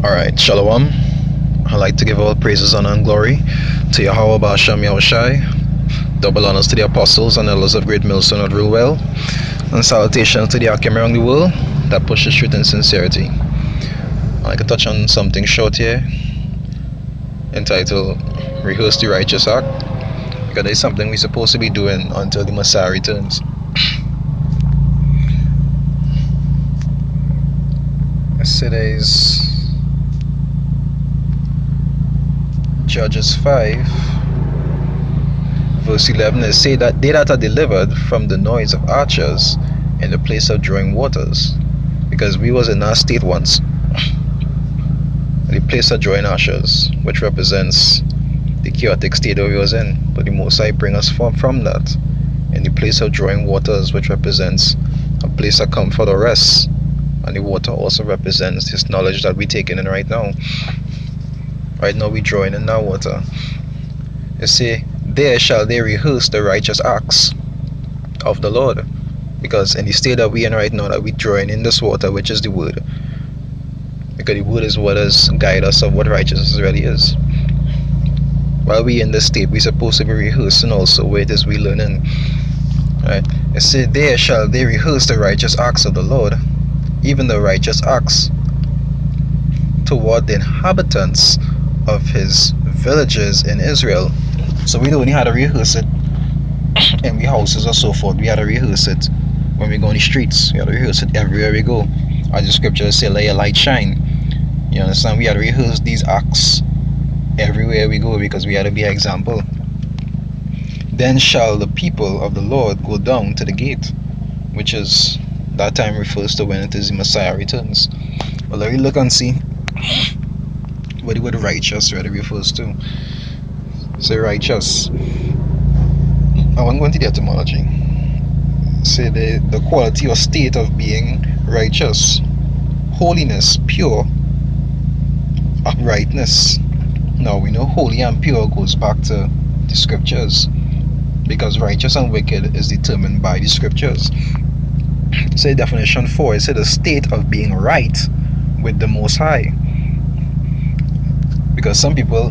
Alright, Shalom. I'd like to give all praises, honor, and glory to Yahweh Ba'Shem Yahushai. Double honors to the apostles and elders of Great Millstone that rule well. And salutations to the Akim around the world that pushes truth and sincerity. I'd like to touch on something short here entitled Rehearse the Righteous Act, because it's something we're supposed to be doing until the Messiah returns. Today's Judges 5 verse 11 is say that they that are delivered from the noise of archers in the place of drawing waters, because we was in our state once, the place of drawing archers, which represents the chaotic state that we was in, but the Most High bring us from that in the place of drawing waters, which represents a place of comfort or rest, and the water also represents this knowledge that we taking in right now. Right now we drawing in that water. You see, there shall they rehearse the righteous acts of the Lord. Because in the state that we in right now, that we drawing in this water, which is the word. Because the word is what has guide us of what righteousness really is. While we in this state, we supposed to be rehearsing also where it is we learning. Right? It said, there shall they rehearse the righteous acts of the Lord, even the righteous acts toward the inhabitants of his villages in Israel. So we don't only had to rehearse it in we houses or so forth. We had to rehearse it when we go on the streets. We had to rehearse it everywhere we go. As the scriptures say, let your light shine. You understand? We had to rehearse these acts everywhere we go, because we had to be an example. Then shall the people of the Lord go down to the gate, which is, that time refers to when it is the Messiah returns. But let me look and see what the word righteous really refers to. Say righteous. I want to go into the etymology. Say the quality or state of being righteous, holiness, pure, uprightness. Now we know holy and pure goes back to the scriptures, because righteous and wicked is determined by the scriptures. Say definition 4, it said a state of being right with the Most High. Because some people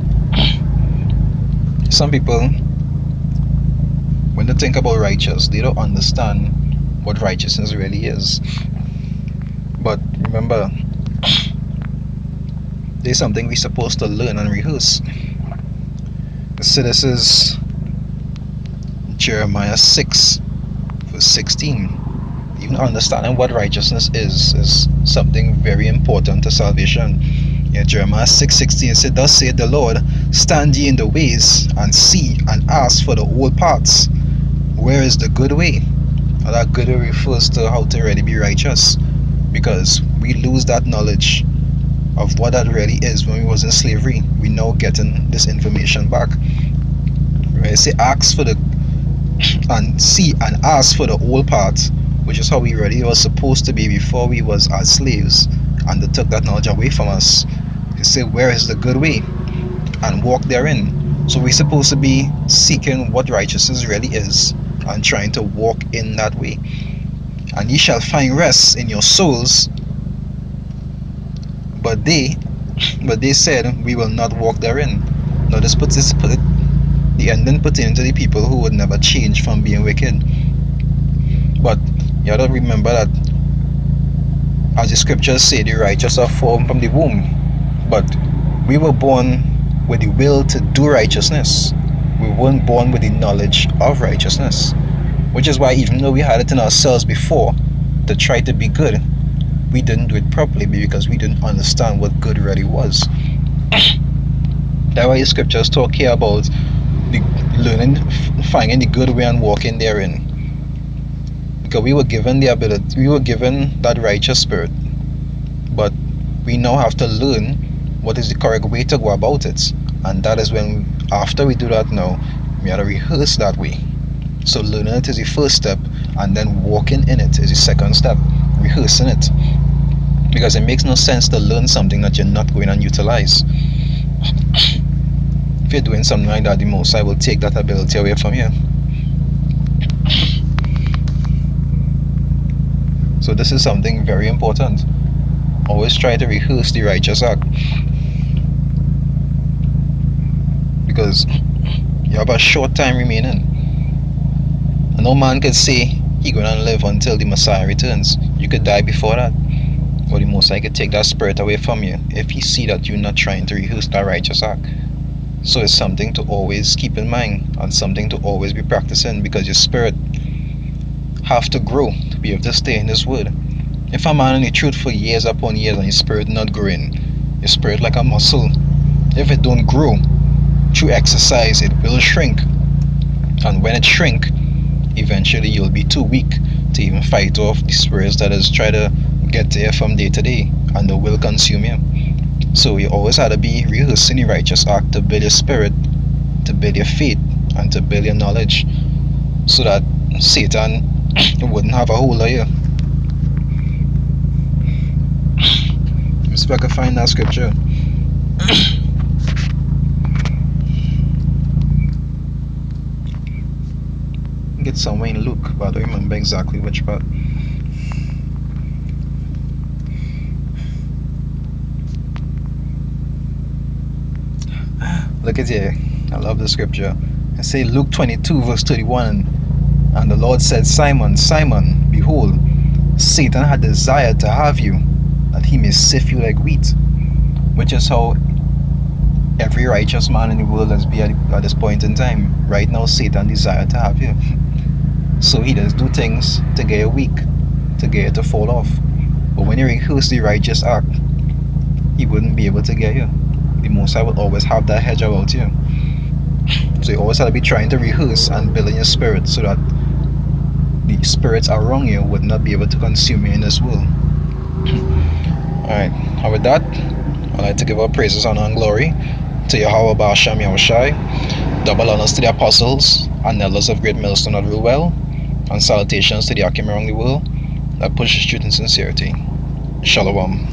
when they think about righteous, they don't understand what righteousness really is. But remember, there's something we're supposed to learn and rehearse. So this is Jeremiah 6 verse 16. Even understanding what righteousness is something very important to salvation. Jeremiah 6:16 said, thus saith the Lord, stand ye in the ways, and see and ask for the old paths, where is the good way? Now that good way refers to how to really be righteous, because we lose that knowledge of what that really is when we was in slavery. We now getting this information back. Right? Say ask for the and see and ask for the old path, which is how we really was supposed to be before we was as slaves, and they took that knowledge away from us. He said, where is the good way? And walk therein. So we're supposed to be seeking what righteousness really is, and trying to walk in that way. And ye shall find rest in your souls. But they said, we will not walk therein. Now this put it the ending pertaining to the people who would never change from being wicked. But you have to remember that, as the scriptures say, the righteous are formed from the womb. But we were born with the will to do righteousness. We weren't born with the knowledge of righteousness. Which is why, even though we had it in ourselves before to try to be good, we didn't do it properly, because we didn't understand what good really was. That's why the scriptures talk here about the learning, finding the good way and walking therein. Because we were given the ability, we were given that righteous spirit, but we now have to learn what is the correct way to go about it. And that is when, after we do that now, we have to rehearse that way. So learning it is the first step, and then walking in it is the second step, rehearsing it. Because it makes no sense to learn something that you're not going and utilize. If you're doing something like that, the Most High will take that ability away from you. So this is something very important. Always try to rehearse the righteous act, because you have a short time remaining. And no man could say he gonna live until the Messiah returns. You could die before that. But the Most High could take that spirit away from you if he see that you're not trying to rehearse that righteous act. So it's something to always keep in mind and something to always be practicing, because your spirit have to grow to be able to stay in this word. If a man in the truth for years upon years and his spirit not growing, your spirit like a muscle. If it don't grow through exercise, it will shrink. And when it shrink, eventually you'll be too weak to even fight off the spirits that is try to get there from day to day, and they will consume you. So you always have to be rehearsing the righteous act to build your spirit, to build your faith, and to build your knowledge, so that Satan wouldn't have a hold of you. Let me see if I can find that scripture. Get somewhere in Luke, but I don't remember exactly which part. Look at here. I love the scripture. I say Luke 22 verse 31. And the Lord said, Simon, Simon, behold, Satan had desired to have you, that he may sift you like wheat. Which is how every righteous man in the world has been at this point in time. Right now, Satan desires to have you. So he does do things to get you weak, to get you to fall off. But when you rehearse the righteous act, he wouldn't be able to get you. The Most High will always have that hedge about you. So you always have to be trying to rehearse and build in your spirit, so that the spirits around you would not be able to consume you in this world. Alright, and with that, I'd like to give our praises, honor, and glory to Yahweh Ba'ashem Yahushai, double honors to the apostles and elders of Great Millstone that rule well, and salutations to the Akim around the world that pushes truth in sincerity. Shalom.